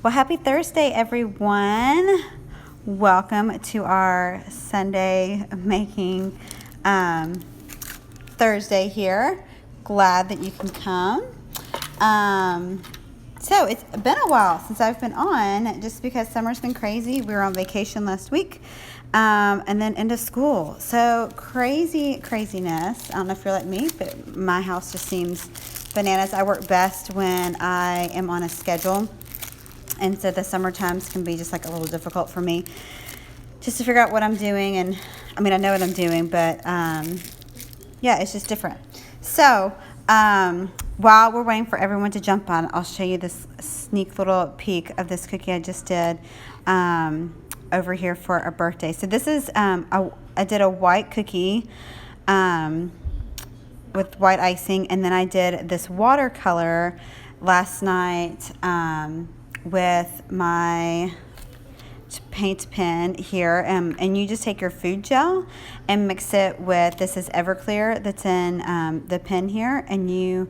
Well, happy Thursday, everyone. Welcome to our Sunday making Thursday here. Glad that you can come. So it's been a while since I've been on, just because summer's been crazy. We were on vacation last week, and then into school. So craziness. I don't know if you're like me, but my house just seems bananas. I work best when I am on a schedule. And so the summer times can be just like a little difficult for me just to figure out what I'm doing. And I mean, I know what I'm doing, but yeah, it's just different. So while we're waiting for everyone to jump on, I'll show you this sneak little peek of this cookie I just did over here for a birthday. So this is, I did a white cookie with white icing, and then I did this watercolor last night with my paint pen here, and you just take your food gel and mix it with, this is Everclear that's in the pen here, and you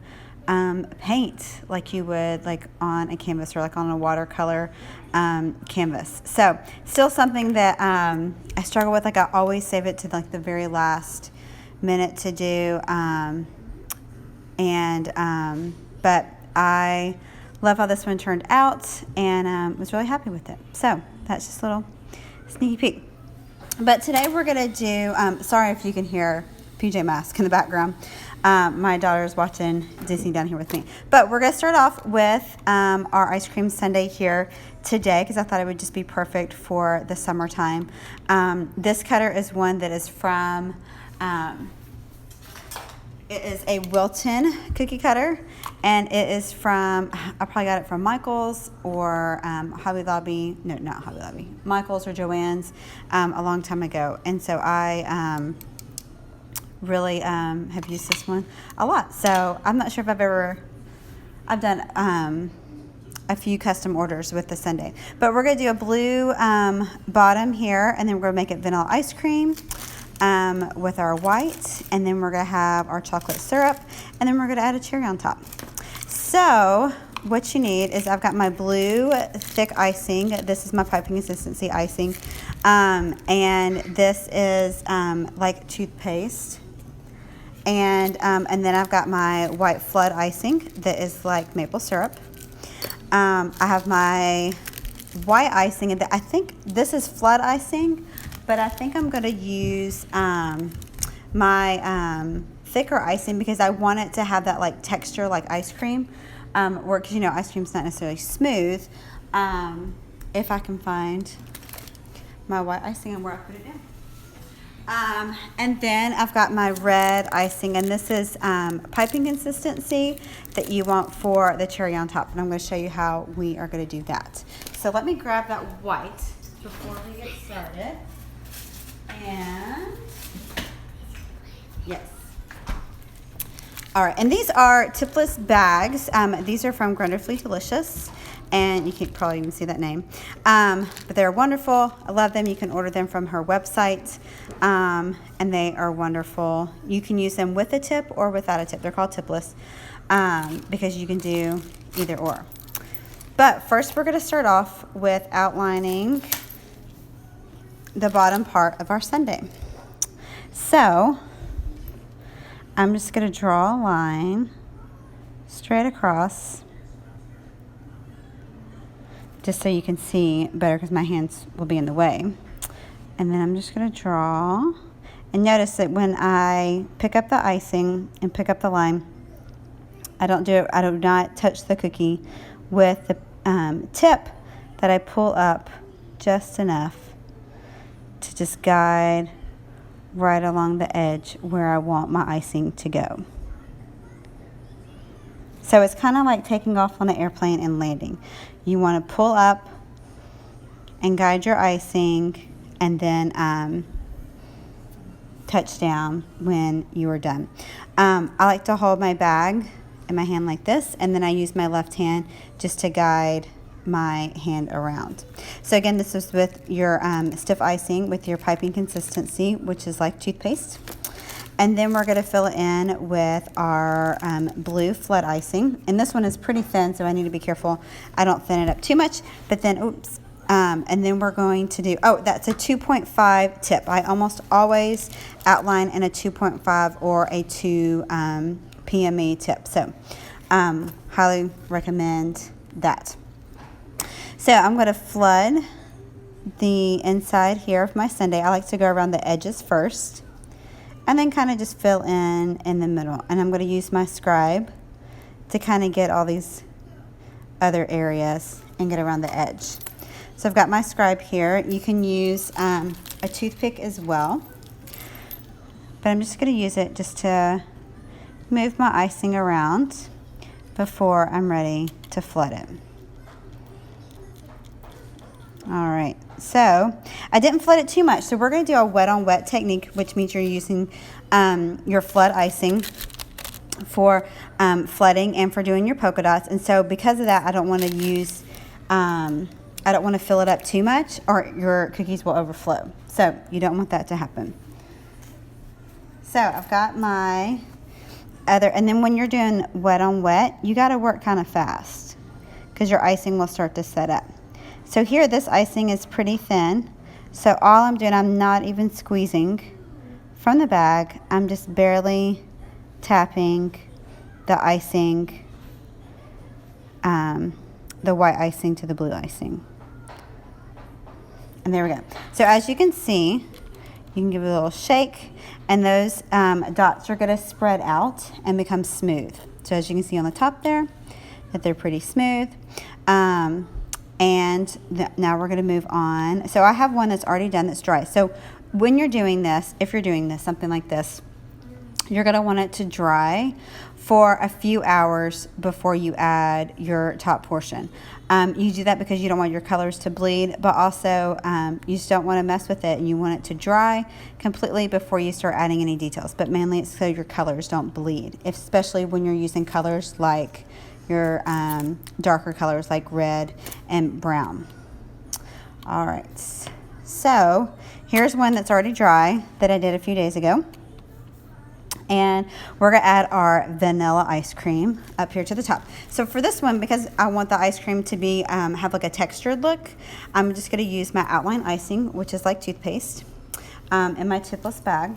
paint like you would like on a canvas or like on a watercolor canvas. So still something that I struggle with. Like I always save it to like the very last minute to do, but I love how this one turned out, and was really happy with it. So that's just a little sneaky peek. But today we're going to do, sorry if you can hear PJ Masks in the background. My daughter's watching Disney down here with me. But we're going to start off with our ice cream sundae here today, because I thought it would just be perfect for the summertime. This cutter is one that is from, it is a Wilton cookie cutter, and it is from, I probably got it from Michael's or Hobby Lobby, no, not Hobby Lobby, Michael's or Joann's a long time ago. And so I really have used this one a lot. So I'm not sure if I've done a few custom orders with the sundae. But we're going to do a blue bottom here, and then we're going to make it vanilla ice cream with our white, and then we're going to have our chocolate syrup, and then we're going to add a cherry on top. So what you need is, I've got my blue thick icing. This is my piping consistency icing, and this is like toothpaste, and then I've got my white flood icing that is like maple syrup. I have my white icing, and I think this is flood icing, but I think I'm going to use my thicker icing, because I want it to have that like texture like ice cream, because you know ice cream's not necessarily smooth. If I can find my white icing and where I put it in. And then I've got my red icing, and this is piping consistency that you want for the cherry on top, and I'm going to show you how we are going to do that. So let me grab that white before we get started. And yes. All right, and these are tipless bags. These are from Grunderfleet Delicious, and you can probably even see that name. But they're wonderful. I love them. You can order them from her website, and they are wonderful. You can use them with a tip or without a tip. They're called tipless, because you can do either or. But first, we're going to start off with outlining the bottom part of our sundae. So I'm just going to draw a line straight across, just so you can see better, because my hands will be in the way. And then I'm just going to draw, and notice that when I pick up the icing and pick up the line, I do not touch the cookie with the tip, that I pull up just enough to just guide right along the edge where I want my icing to go. So it's kind of like taking off on an airplane and landing. You want to pull up and guide your icing, and then touch down when you are done. I like to hold my bag in my hand like this, and then I use my left hand just to guide my hand around. So again, this is with your stiff icing with your piping consistency, which is like toothpaste. And then we're going to fill it in with our blue flood icing. And this one is pretty thin, so I need to be careful I don't thin it up too much. But then, oops. And then we're going to do, oh, that's a 2.5 tip. I almost always outline in a 2.5 or a 2 PME tip. So highly recommend that. So I'm going to flood the inside here of my sundae. I like to go around the edges first and then kind of just fill in the middle. And I'm going to use my scribe to kind of get all these other areas and get around the edge. So I've got my scribe here. You can use a toothpick as well. But I'm just going to use it just to move my icing around before I'm ready to flood it. All right, so I didn't flood it too much. So we're going to do a wet on wet technique, which means you're using your flood icing for flooding and for doing your polka dots. And so because of that, I don't want to use... I don't want to fill it up too much or your cookies will overflow. So you don't want that to happen. So I've got my other, and then when you're doing wet on wet, you got to work kind of fast because your icing will start to set up. So here this icing is pretty thin. So all I'm doing, I'm not even squeezing from the bag. I'm just barely tapping the icing, the white icing to the blue icing. And there we go. So as you can see, you can give it a little shake and those dots are going to spread out and become smooth. So as you can see on the top there, that they're pretty smooth. Now we're going to move on. So I have one that's already done that's dry. So when you're doing this, if you're doing this, something like this, you're going to want it to dry for a few hours before you add your top portion. You do that because you don't want your colors to bleed, but also you just don't want to mess with it and you want it to dry completely before you start adding any details. But mainly it's so your colors don't bleed, especially when you're using colors like your darker colors like red and brown. All right, so here's one that's already dry that I did a few days ago. And we're going to add our vanilla ice cream up here to the top. So for this one, because I want the ice cream to be have like a textured look, I'm just going to use my outline icing, which is like toothpaste, in my tipless bag.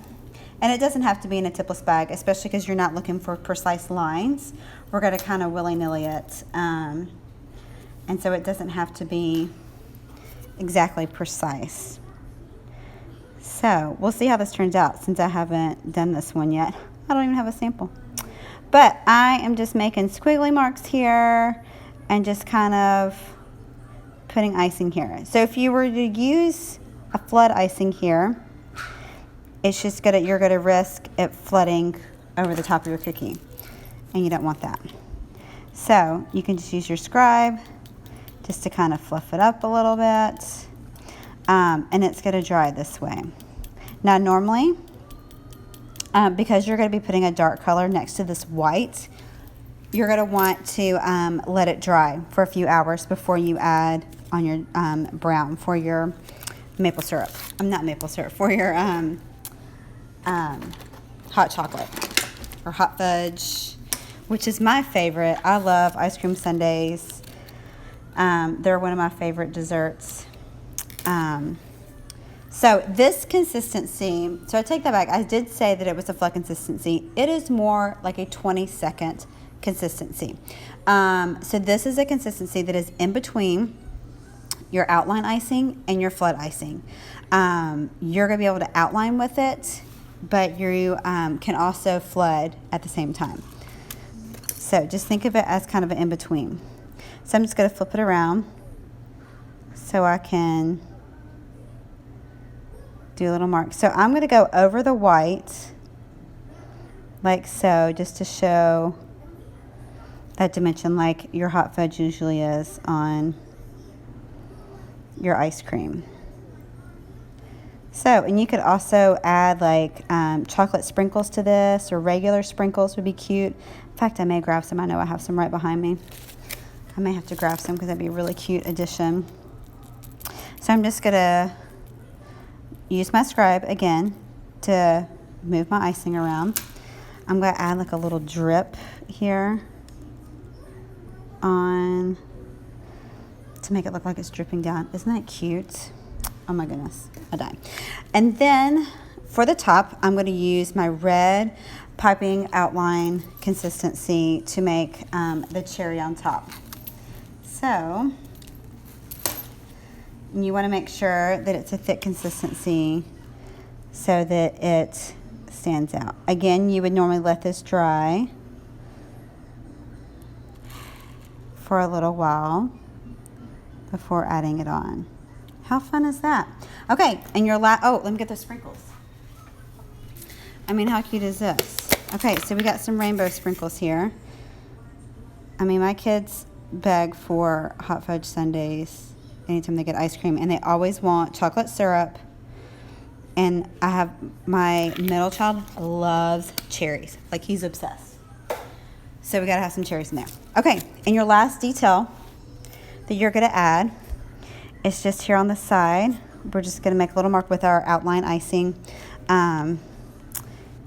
And it doesn't have to be in a tipless bag, especially because you're not looking for precise lines. We're going to kind of willy-nilly it. And so it doesn't have to be exactly precise. So we'll see how this turns out since I haven't done this one yet. I don't even have a sample. But I am just making squiggly marks here and just kind of putting icing here. So if you were to use a flood icing here, it's just you're gonna risk it flooding over the top of your cookie. And you don't want that. So you can just use your scribe just to kind of fluff it up a little bit. And it's gonna dry this way. Now normally, because you're going to be putting a dark color next to this white, you're going to want to let it dry for a few hours before you add on your brown for your maple syrup. Not maple syrup, for your hot chocolate or hot fudge, which is my favorite. I love ice cream sundaes. They're one of my favorite desserts. So this consistency, so I take that back. I did say that it was a flood consistency. It is more like a 20-second consistency. So this is a consistency that is in between your outline icing and your flood icing. You're going to be able to outline with it, but you can also flood at the same time. So just think of it as kind of an in-between. So I'm just going to flip it around so I can do a little mark. So I'm going to go over the white like so, just to show that dimension like your hot fudge usually is on your ice cream. So, and you could also add like chocolate sprinkles to this, or regular sprinkles would be cute. In fact, I may grab some. I know I have some right behind me. I may have to grab some because that'd be a really cute addition. So I'm just going to use my scribe again to move my icing around. I'm going to add like a little drip here on to make it look like it's dripping down. Isn't that cute? Oh my goodness, I died. And then for the top, I'm going to use my red piping outline consistency to make the cherry on top. So you want to make sure that it's a thick consistency so that it stands out. Again, you would normally let this dry for a little while before adding it on. How fun is that? Okay, and your oh, let me get the sprinkles. I mean, how cute is this? Okay, so we got some rainbow sprinkles here. I mean, my kids beg for hot fudge sundaes anytime they get ice cream, and they always want chocolate syrup. And I have my middle child loves cherries, like he's obsessed. So we gotta have some cherries in there. Okay, and your last detail that you're gonna add is just here on the side. We're just gonna make a little mark with our outline icing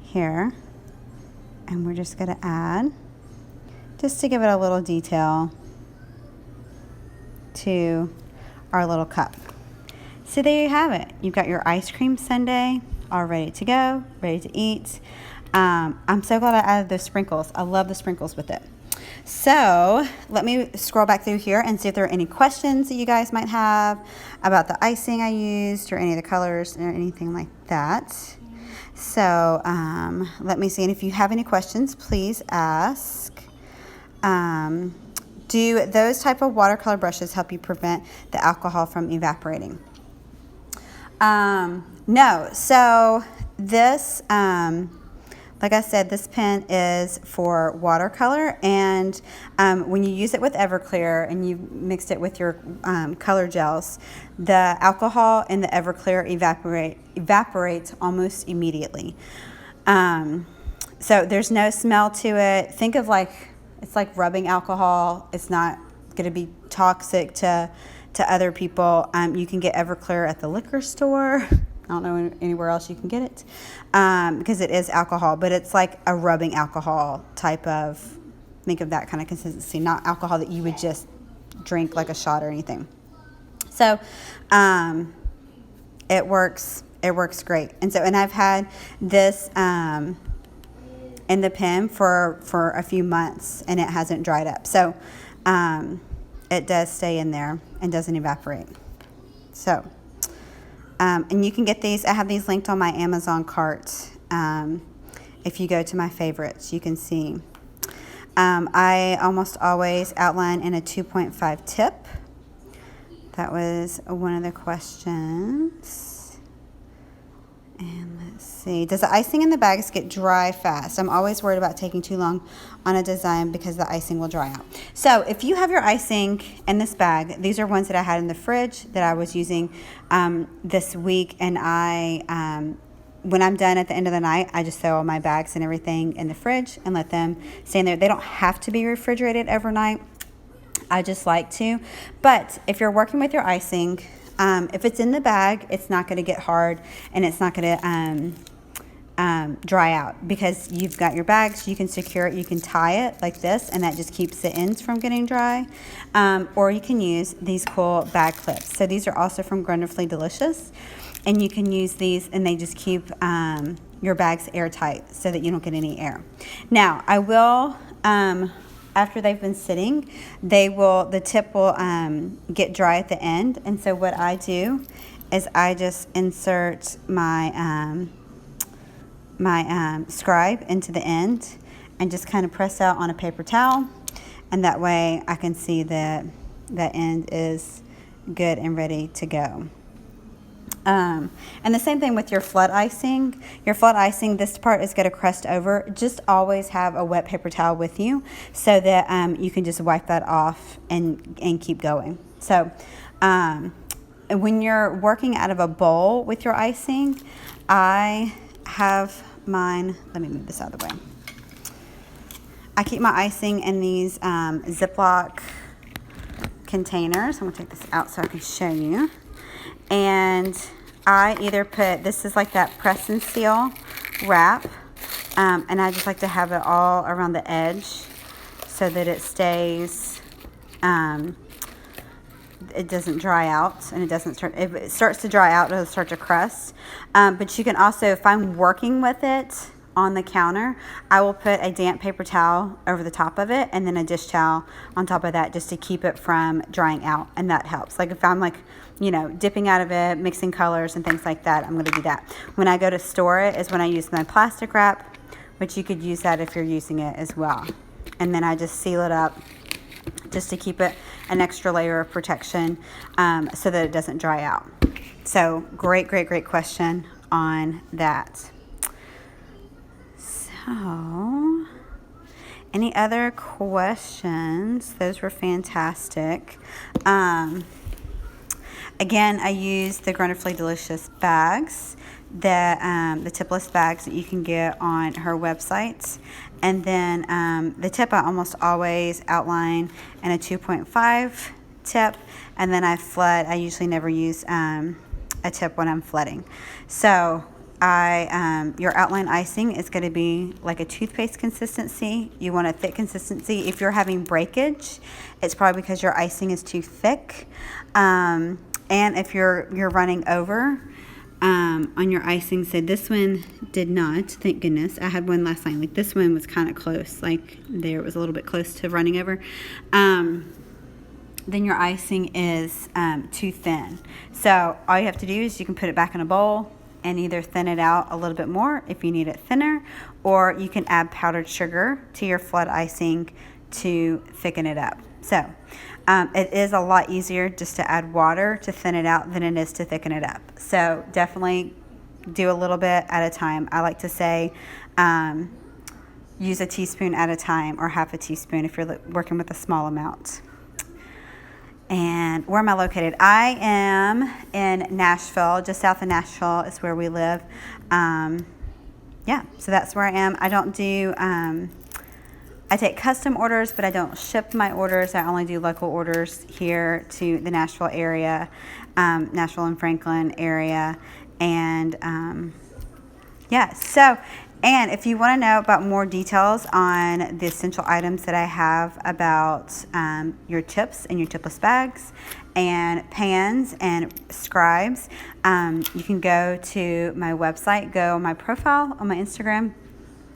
here. And we're just gonna add, just to give it a little detail to our little cup. So there you have it. You've got your ice cream sundae all ready to go, ready to eat. I'm so glad I added those sprinkles. I love the sprinkles with it. So let me scroll back through here and see if there are any questions that you guys might have about the icing I used or any of the colors or anything like that. So let me see. And if you have any questions, please ask. Do those type of watercolor brushes help you prevent the alcohol from evaporating? No. So this, like I said, this pen is for watercolor, and when you use it with Everclear and you mixed it with your color gels, the alcohol in the Everclear evaporates almost immediately. So there's no smell to it. Think of it's like rubbing alcohol. It's not going to be toxic to other people. You can get Everclear at the liquor store. I don't know anywhere else you can get it because it is alcohol, but it's like a rubbing alcohol type of, think of that kind of consistency, not alcohol that you would just drink like a shot or anything. So it works great. And I've had this in the pen for a few months and it hasn't dried up. So it does stay in there and doesn't evaporate. So and you can get these. I have these linked on my Amazon cart. If you go to my favorites, you can see. I almost always outline in a 2.5 tip. That was one of the questions. And let's see. Does the icing in the bags get dry fast? I'm always worried about taking too long on a design because the icing will dry out. So if you have your icing in this bag, these are ones that I had in the fridge that I was using this week. And when I'm done at the end of the night, I just throw all my bags and everything in the fridge and let them stay in there. They don't have to be refrigerated overnight. I just like to. But if you're working with your icing, if it's in the bag, it's not going to get hard and it's not going to dry out because you've got your bags. You can secure it. You can tie it like this, and that just keeps the ends from getting dry. Or you can use these cool bag clips. So these are also from Wonderfully Delicious, and you can use these, and they just keep your bags airtight so that you don't get any air. Now, I will. After they've been sitting, the tip will get dry at the end. And so what I do is I just insert my scribe into the end and just kind of press out on a paper towel. And that way I can see that that end is good and ready to go. And the same thing with your flood icing. Your flood icing, this part is going to crust over. Just always have a wet paper towel with you so that you can just wipe that off and keep going. So when you're working out of a bowl with your icing, I have mine. Let me move this out of the way. I keep my icing in these Ziploc containers. I'm going to take this out so I can show you. And I either put, this is like that press and seal wrap, and I just like to have it all around the edge so that it stays, it doesn't dry out, and it doesn't start, if it starts to dry out, it'll start to crust. But you can also, if I'm working with it on the counter, I will put a damp paper towel over the top of it and then a dish towel on top of that just to keep it from drying out, and that helps. Like if I'm like, you know, dipping out of it, mixing colors and things like that, I'm going to do that. When I go to store it is when I use my plastic wrap, which you could use that if you're using it as well. And then I just seal it up just to keep it an extra layer of protection, so that it doesn't dry out. So great question on that. So, any other questions? Those were fantastic. Again, I use the Wonderfully Delicious bags, the tipless bags that you can get on her website. And then the tip I almost always outline in a 2.5 tip. And then I flood. I usually never use a tip when I'm flooding. So your outline icing is going to be like a toothpaste consistency. You want a thick consistency. If you're having breakage, it's probably because your icing is too thick. And if you're running over on your icing, so this one did not, thank goodness. I had one last night. Like this one was kind of close. Like there, it was a little bit close to running over. Then your icing is too thin. So all you have to do is you can put it back in a bowl and either thin it out a little bit more if you need it thinner, or you can add powdered sugar to your flood icing to thicken it up. So it is a lot easier just to add water to thin it out than it is to thicken it up. So definitely do a little bit at a time. I like to say use a teaspoon at a time, or half a teaspoon if you're working with a small amount. And where am I located? I am in Nashville, just south of Nashville is where we live. Yeah, so that's where I am. I don't do, I take custom orders, but I don't ship my orders. I only do local orders here to the Nashville area, Nashville and Franklin area. And yeah, so, and if you want to know about more details on the essential items that I have about your tips and your tipless bags and pans and scribes, you can go to my website, go on my profile on my Instagram,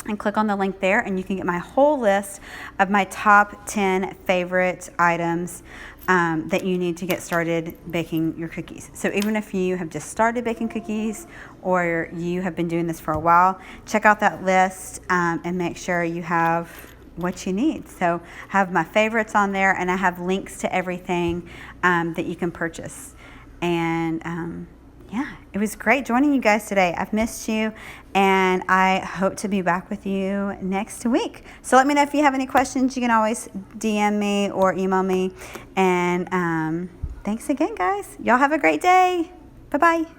and click on the link there, and you can get my whole list of my top 10 favorite items that you need to get started baking your cookies. So even if you have just started baking cookies or you have been doing this for a while, check out that list and make sure you have what you need. So I have my favorites on there, and I have links to everything that you can purchase. And yeah, it was great joining you guys today. I've missed you, and I hope to be back with you next week. So let me know if you have any questions. You can always DM me or email me. And thanks again, guys. Y'all have a great day. Bye-bye.